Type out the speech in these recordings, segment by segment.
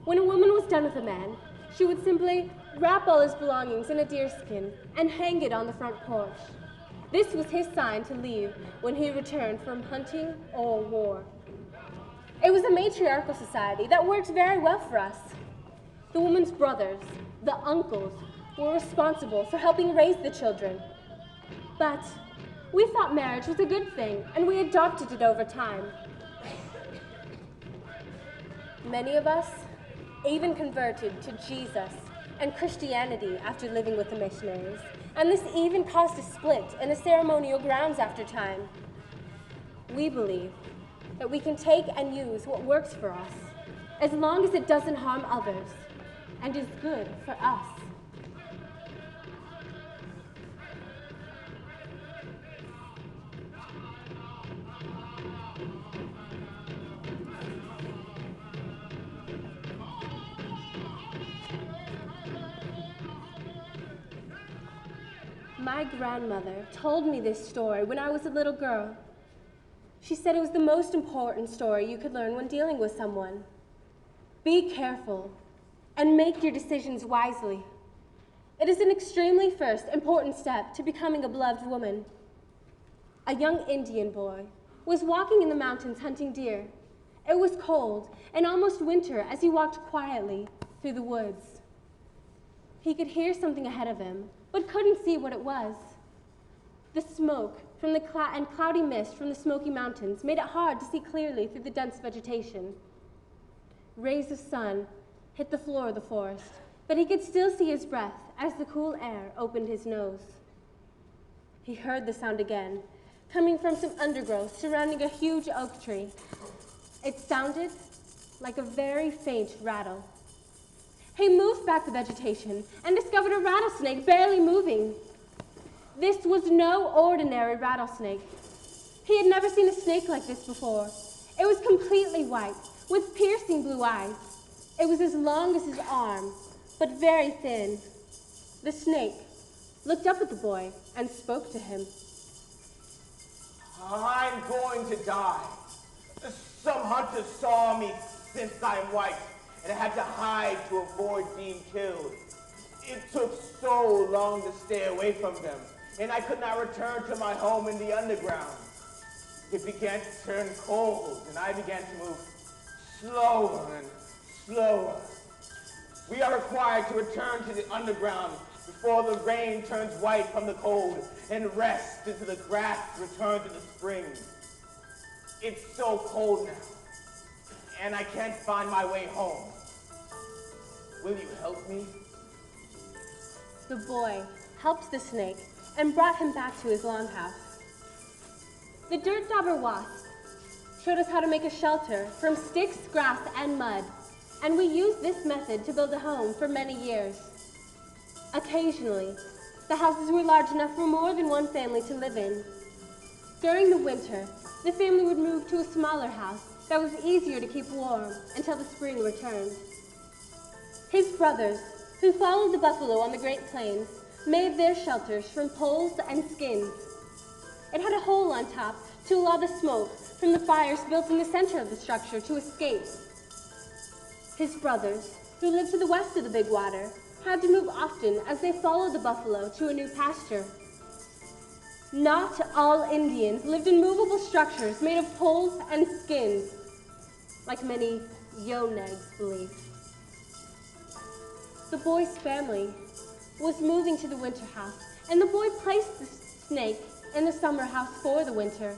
When a woman was done with a man, she would simply wrap all his belongings in a deerskin and hang it on the front porch. This was his sign to leave when he returned from hunting or war. It was a matriarchal society that worked very well for us. The woman's brothers, the uncles, were responsible for helping raise the children. But we thought marriage was a good thing, and we adopted it over time. Many of us even converted to Jesus and Christianity after living with the missionaries, and this even caused a split in the ceremonial grounds after time. We believe that we can take and use what works for us, as long as it doesn't harm others and is good for us. My grandmother told me this story when I was a little girl. She said it was the most important story you could learn when dealing with someone. Be careful and make your decisions wisely. It is an extremely first important step to becoming a beloved woman. A young Indian boy was walking in the mountains hunting deer. It was cold and almost winter as he walked quietly through the woods. He could hear something ahead of him, but couldn't see what it was. The smoke from the and cloudy mist from the Smoky Mountains made it hard to see clearly through the dense vegetation. Rays of sun hit the floor of the forest, but he could still see his breath as the cool air opened his nose. He heard the sound again, coming from some undergrowth surrounding a huge oak tree. It sounded like a very faint rattle. He moved back the vegetation and discovered a rattlesnake barely moving. This was no ordinary rattlesnake. He had never seen a snake like this before. It was completely white, with piercing blue eyes. It was as long as his arm, but very thin. The snake looked up at the boy and spoke to him. I'm going to die. Some hunters saw me since I'm white, and I had to hide to avoid being killed. It took so long to stay away from them, and I could not return to my home in the underground. It began to turn cold, and I began to move slower and slower. We are required to return to the underground before the rain turns white from the cold and rest until the grass returns to the spring. It's so cold now, and I can't find my way home. Will you help me? The boy helped the snake and brought him back to his longhouse. The dirt dauber wasp showed us how to make a shelter from sticks, grass, and mud, and we used this method to build a home for many years. Occasionally, the houses were large enough for more than one family to live in. During the winter, the family would move to a smaller house that was easier to keep warm until the spring returned. His brothers, who followed the buffalo on the Great Plains, made their shelters from poles and skins. It had a hole on top to allow the smoke from the fires built in the center of the structure to escape. His brothers, who lived to the west of the Big Water, had to move often as they followed the buffalo to a new pasture. Not all Indians lived in movable structures made of poles and skins, like many Yonegs believe. The boy's family was moving to the winter house, and the boy placed the snake in the summer house for the winter.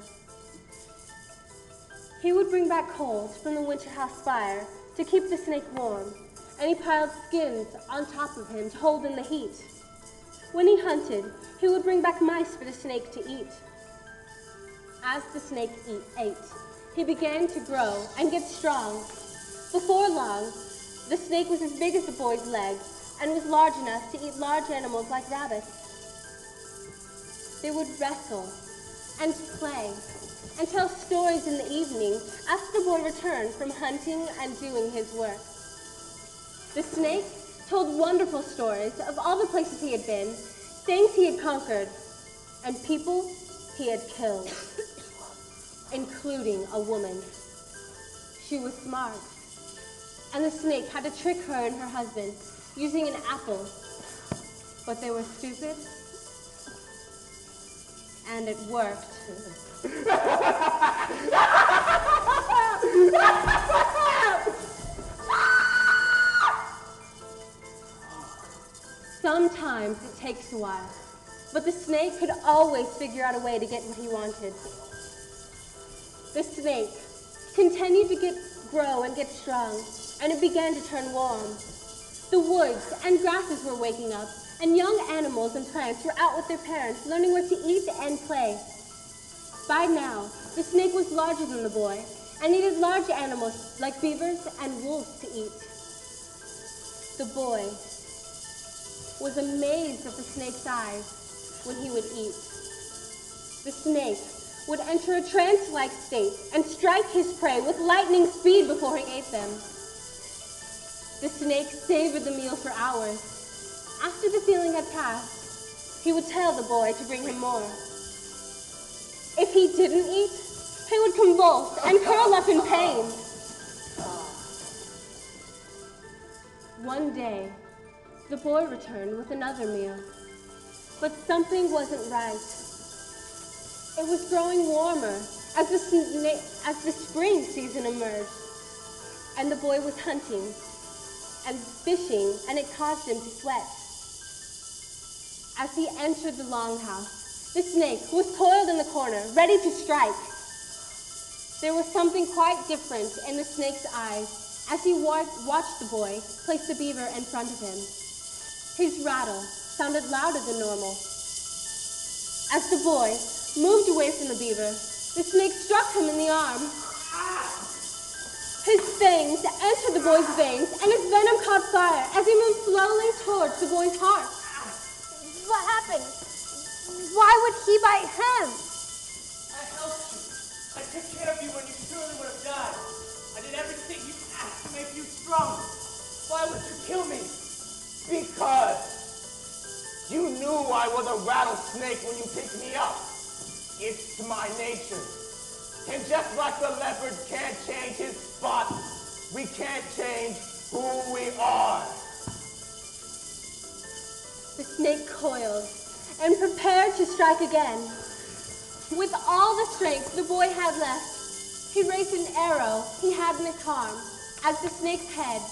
He would bring back coals from the winter house fire to keep the snake warm, and he piled skins on top of him to hold in the heat. When he hunted, he would bring back mice for the snake to eat. As the snake ate, he began to grow and get strong. Before long, the snake was as big as the boy's legs and was large enough to eat large animals like rabbits. They would wrestle and play and tell stories in the evening after the boy returned from hunting and doing his work. The snake told wonderful stories of all the places he had been, things he had conquered, and people he had killed, including a woman. She was smart and the snake had to trick her and her husband using an apple. But they were stupid, and it worked. Sometimes it takes a while, but the snake could always figure out a way to get what he wanted. The snake continued to grow and get strong, and it began to turn warm. The woods and grasses were waking up, and young animals and plants were out with their parents, learning where to eat and play. By now, the snake was larger than the boy, and needed large animals like beavers and wolves to eat. The boy was amazed at the snake's eyes when he would eat. The snake would enter a trance-like state and strike his prey with lightning speed before he ate them. The snake savored the meal for hours. After the feeling had passed, he would tell the boy to bring him more. If he didn't eat, he would convulse and curl up in pain. One day, the boy returned with another meal, but something wasn't right. It was growing warmer as the spring season emerged, and the boy was hunting and fishing, and it caused him to sweat. As he entered the longhouse, the snake was coiled in the corner, ready to strike. There was something quite different in the snake's eyes as he watched the boy place the beaver in front of him. His rattle sounded louder than normal. As the boy moved away from the beaver, the snake struck him in the arm. His fangs entered the boy's veins, and his venom caught fire as he moved slowly towards the boy's heart. What happened? Why would he bite him? I helped you. I took care of you when you surely would have died. I did everything you asked to make you strong. Why would you kill me? Because you knew I was a rattlesnake when you picked me up. It's my nature. And just like the leopard can't change his spot, we can't change who we are. The snake coiled and prepared to strike again. With all the strength the boy had left, he raised an arrow he had in his arm. As the snake's head,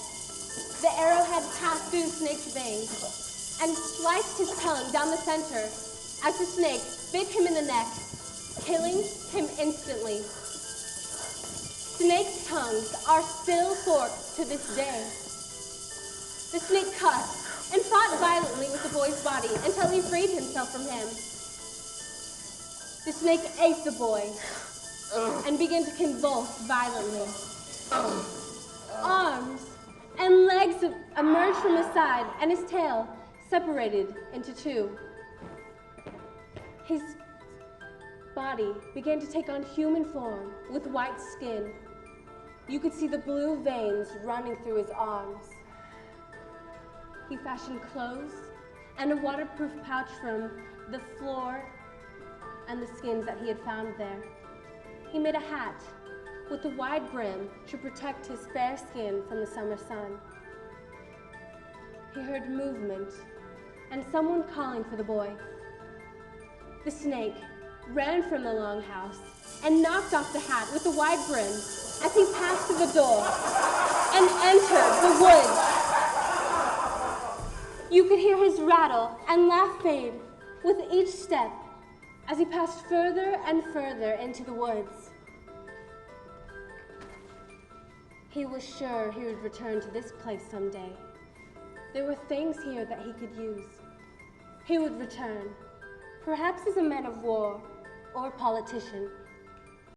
the arrow had passed through the snake's veins and sliced his tongue down the center as the snake bit him in the neck, killing him instantly. Snakes' tongues are still forked to this day. The snake cussed and fought violently with the boy's body until he freed himself from him. The snake ate the boy and began to convulse violently. Arms and legs emerged from his side, and his tail separated into two. His body began to take on human form with white skin. You could see the blue veins running through his arms. He fashioned clothes and a waterproof pouch from the floor and the skins that he had found there. He made a hat with a wide brim to protect his fair skin from the summer sun. He heard movement and someone calling for the boy. The snake ran from the longhouse and knocked off the hat with the wide brim as he passed through the door and entered the woods. You could hear his rattle and laugh fade with each step as he passed further and further into the woods. He was sure he would return to this place someday. There were things here that he could use. He would return, perhaps as a man of war or politician,